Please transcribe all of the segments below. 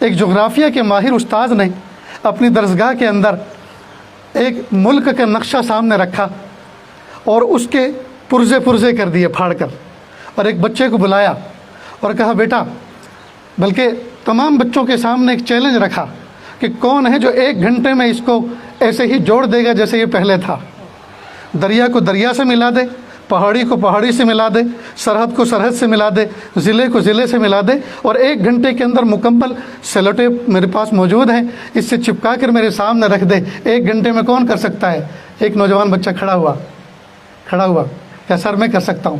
ایک جغرافیہ کے ماہر استاذ نے اپنی درسگاہ کے اندر ایک ملک کا نقشہ سامنے رکھا اور اس کے پرزے پرزے کر دیے پھاڑ کر، اور ایک بچے کو بلایا اور کہا بیٹا، بلکہ تمام بچوں کے سامنے ایک چیلنج رکھا کہ کون ہے جو 1 گھنٹے میں اس کو ایسے ہی جوڑ دے گا جیسے یہ پہلے تھا، دریا کو دریا سے ملا دے، پہاڑی کو پہاڑی سے ملا دے، سرحد کو سرحد سے ملا دے، ضلع کو ضلع سے ملا دے، اور 1 گھنٹے کے اندر مکمل سیلو ٹیپ میرے پاس موجود ہے، اس سے چپکا کر میرے سامنے رکھ دے، 1 گھنٹے میں کون کر سکتا ہے؟ ایک نوجوان بچہ کھڑا ہوا کہ سر میں کر سکتا ہوں۔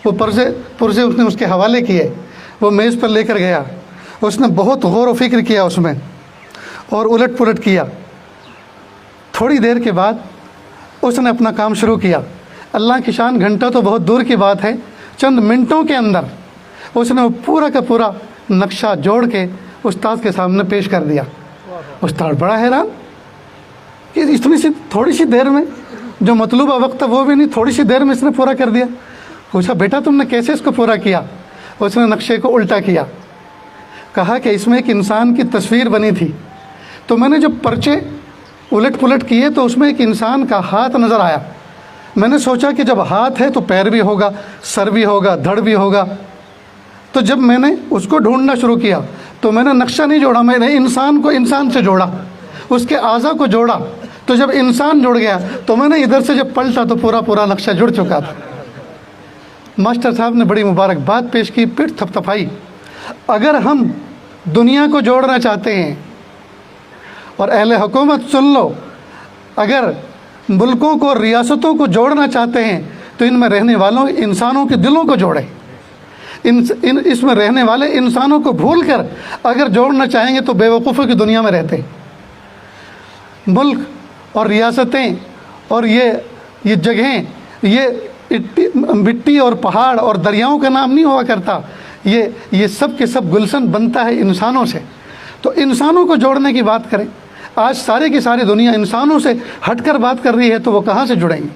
وہ پرزے اس نے اس کے حوالے کیے، وہ میز پر لے کر گیا، اس نے بہت غور و فکر کیا اس میں اور الٹ پلٹ کیا۔ تھوڑی دیر کے بعد اس نے اپنا کام شروع کیا۔ اللہ کی شان، گھنٹہ تو بہت دور کی بات ہے، چند منٹوں کے اندر اس نے وہ پورا کا پورا نقشہ جوڑ کے استاد کے سامنے پیش کر دیا۔ استاد بڑا حیران کہ اتنی سی تھوڑی سی دیر میں، جو مطلوبہ وقت تھا وہ بھی نہیں، تھوڑی سی دیر میں اس نے پورا کر دیا۔ پوچھا بیٹا تم نے کیسے اس کو پورا کیا؟ اس نے نقشے کو الٹا کیا، کہا کہ اس میں ایک انسان کی تصویر بنی تھی، تو میں نے جب پرچے الٹ پلٹ کیے تو اس میں ایک انسان کا ہاتھ نظر آیا۔ میں نے سوچا کہ جب ہاتھ ہے تو پیر بھی ہوگا، سر بھی ہوگا، دھڑ بھی ہوگا۔ تو جب میں نے اس کو ڈھونڈنا شروع کیا تو میں نے نقشہ نہیں جوڑا، میں نے انسان کو انسان سے جوڑا، اس کے اعضاء کو جوڑا۔ تو جب انسان جڑ گیا تو میں نے ادھر سے جب پلٹا تو پورا نقشہ جڑ چکا تھا۔ ماسٹر صاحب نے بڑی مبارک بات پیش کی، پیٹھ تھپتھپائی۔ اگر ہم دنیا کو جوڑنا چاہتے ہیں، اور اہل حکومت سن لو، اگر ملکوں کو، ریاستوں کو جوڑنا چاہتے ہیں تو ان میں رہنے والوں انسانوں کے دلوں کو جوڑیں۔ اس میں رہنے والے انسانوں کو بھول کر اگر جوڑنا چاہیں گے تو بے وقوفوں کی دنیا میں رہتے ہیں۔ ملک اور ریاستیں اور یہ جگہیں، یہ مٹی اور پہاڑ اور دریاؤں کا نام نہیں ہوا کرتا، یہ سب کے سب گلشن بنتا ہے انسانوں سے۔ تو انسانوں کو جوڑنے کی بات کریں۔ آج سارے کی ساری دنیا انسانوں سے ہٹ کر بات کر رہی ہے تو وہ کہاں سے جڑیں گے؟